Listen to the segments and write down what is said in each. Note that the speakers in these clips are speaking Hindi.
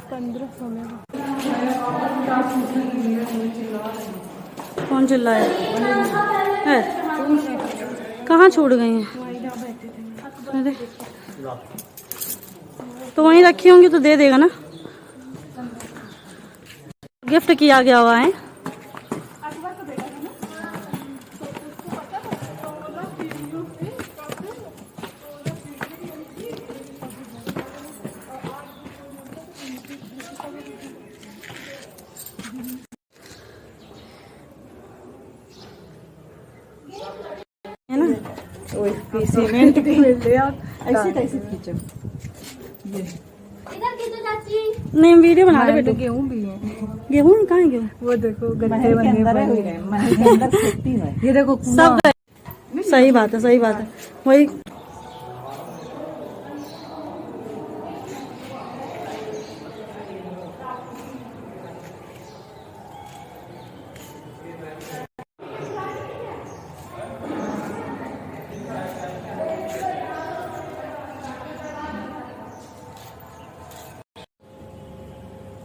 1500 में। कौन चिल्लाया है? कहाँ छोड़ गई हैं? अरे तो वहीं रखी होंगी तो दे देगा ना। गिफ्ट किया गया हुआ है। है ना? सीमेंट भी मिल रहे आप ऐसे खींचो। नहीं वीडियो बना रहे बेटे। गेहूं भी है। गेहूं कहाँ है? गेहूं वो देखो गड्ढे बने हुए हैं। ये देखो सब सही बात है, सही बात है। वही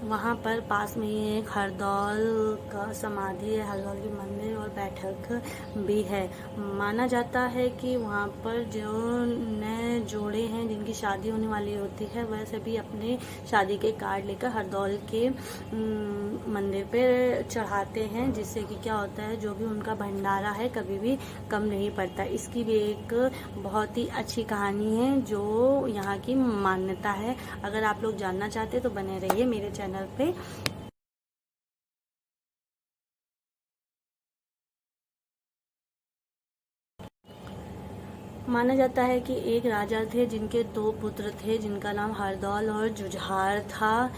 वहाँ पर पास में ही एक हरदौल का समाधि है, हरदौल की मंदिर और बैठक भी है। माना जाता है कि वहाँ पर जो नए जोड़े हैं जिनकी शादी होने वाली होती है वह सभी अपने शादी के कार्ड लेकर हरदौल के मंदिर पे चढ़ाते हैं, जिससे कि क्या होता है जो भी उनका भंडारा है कभी भी कम नहीं पड़ता। इसकी भी एक बहुत ही अच्छी कहानी है जो यहाँ की मान्यता है। अगर आप लोग जानना चाहते तो बने रहिए मेरे चैनल पे। माना जाता है कि एक राजा थे जिनके 2 पुत्र थे जिनका नाम हरदौल और जुझार था।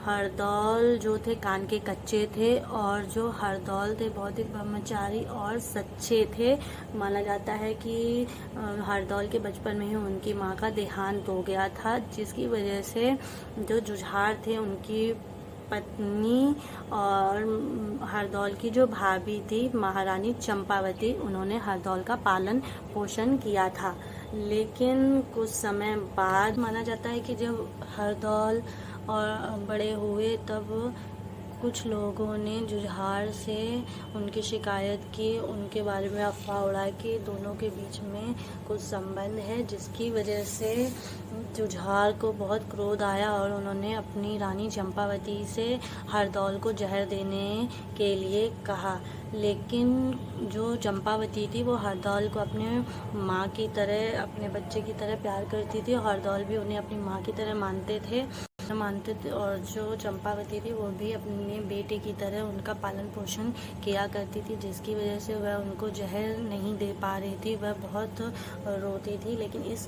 हरदौल जो थे कान के कच्चे थे और जो हरदौल थे बहुत ही ब्रह्मचारी और सच्चे थे। माना जाता है कि हरदौल के बचपन में ही उनकी माँ का देहांत हो गया था, जिसकी वजह से जो जुझार थे उनकी पत्नी और हरदौल की जो भाभी थी महारानी चंपावती, उन्होंने हरदौल का पालन पोषण किया था। लेकिन कुछ समय बाद माना जाता है कि जब हरदौल और बड़े हुए तब कुछ लोगों ने जुझार से उनकी शिकायत की, उनके बारे में अफवाह उड़ाई कि दोनों के बीच में कुछ संबंध है, जिसकी वजह से जुझार को बहुत क्रोध आया और उन्होंने अपनी रानी चंपावती से हरदौल को जहर देने के लिए कहा। लेकिन जो चंपावती थी वो हरदौल को अपने माँ की तरह, अपने बच्चे की तरह प्यार करती थी और हरदौल भी उन्हें अपनी माँ की तरह मानते थे। और जो चंपावती थी वो भी अपने बेटे की तरह उनका पालन पोषण किया करती थी, जिसकी वजह से वह उनको जहर नहीं दे पा रही थी। वह बहुत रोती थी, लेकिन इस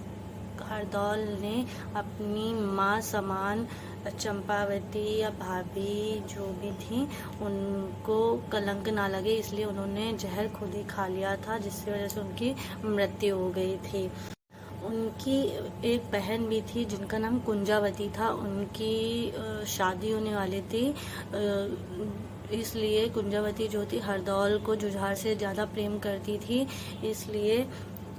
हरदौल ने अपनी माँ समान चंपावती या भाभी जो भी थी उनको कलंक ना लगे, इसलिए उन्होंने जहर खुद ही खा लिया था, जिसकी वजह से उनकी मृत्यु हो गई थी। उनकी एक बहन भी थी जिनका नाम कुंजावती था। उनकी शादी होने वाली थी, इसलिए कुंजावती जो थी हरदौल को जुझार से ज़्यादा प्रेम करती थी, इसलिए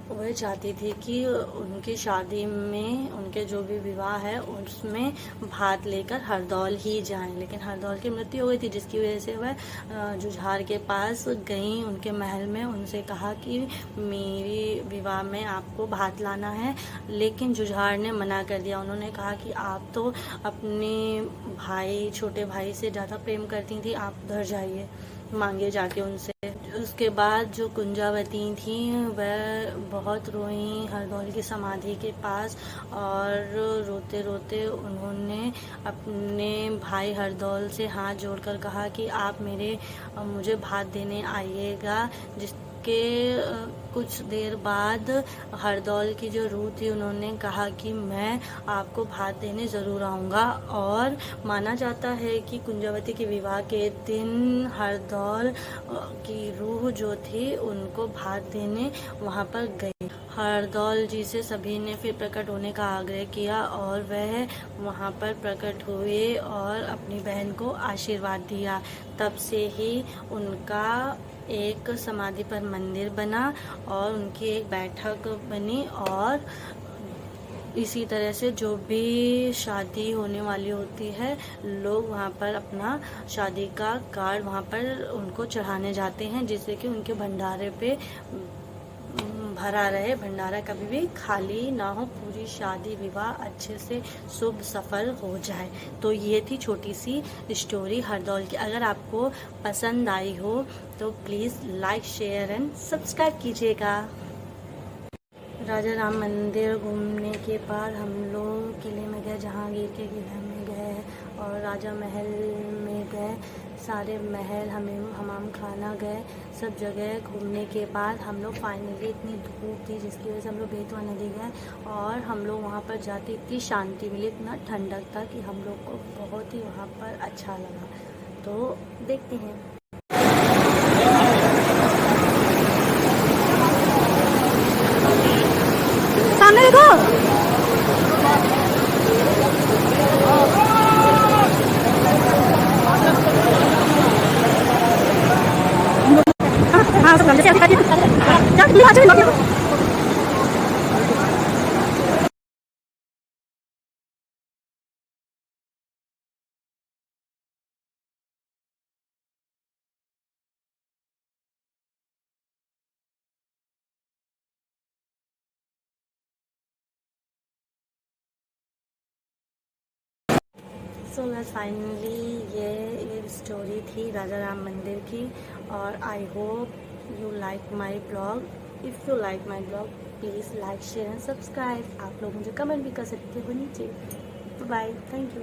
वह चाहती थी कि उनकी शादी में उनके जो भी विवाह है उसमें भाग लेकर हरदौल ही जाएं। लेकिन हरदौल की मृत्यु हो गई थी, जिसकी वजह से वह जुझार के पास गई, उनके महल में उनसे कहा कि मेरी विवाह में आपको भाग लाना है। लेकिन जुझार ने मना कर दिया। उन्होंने कहा कि आप तो अपने भाई, छोटे भाई से ज़्यादा प्रेम करती थी, आप उधर जाइए, मांगे जाके उनसे। उसके बाद जो कुंजावती थी वह बहुत रोई हरदौल की समाधि के पास और रोते रोते उन्होंने अपने भाई हरदौल से हाथ जोड़कर कहा कि आप मुझे भाग देने आइएगा। जिसके कुछ देर बाद हरदौल की जो रूह थी उन्होंने कहा कि मैं आपको भाग देने ज़रूर आऊँगा। और माना जाता है कि कुंजावती के विवाह के दिन हरदौल की रूह जो थी उनको भाग देने वहाँ पर गई। हरदौल जी से सभी ने फिर प्रकट होने का आग्रह किया और वह वहाँ पर प्रकट हुए और अपनी बहन को आशीर्वाद दिया। तब से ही उनका एक समाधि पर मंदिर बना और उनकी एक बैठक बनी और इसी तरह से जो भी शादी होने वाली होती है, लोग वहाँ पर अपना शादी का कार्ड वहाँ पर उनको चढ़ाने जाते हैं, जिससे कि उनके भंडारे पे भरा रहे, भंडारा कभी भी खाली ना हो, पूरी शादी विवाह अच्छे से शुभ सफल हो जाए। तो ये थी छोटी सी स्टोरी हरदौल की। अगर आपको पसंद आई हो तो please like share and subscribe कीजिएगा। राजा राम मंदिर घूमने के बाद हम लोग किले में गए, जहांगीर के किले में गए और राजा महल में गए, सारे महल हमाम खाना गए, सब जगह घूमने के बाद हम लोग फाइनली, इतनी धूप थी जिसकी वजह से हम लोग बेतवा नदी गए और हम लोग वहाँ पर जाते इतनी शांति मिली, इतना ठंडक था कि हम लोग को बहुत ही वहाँ पर अच्छा लगा। तो देखते हैं। सामने देखो। हाँ सब जैसे सो बस फाइनली ये स्टोरी थी राजा राम मंदिर की, और I hope you like my blog. If you like my blog please like share and subscribe. आप लोग मुझे कमेंट भी कर सकते हो नीचे। Bye, thank you.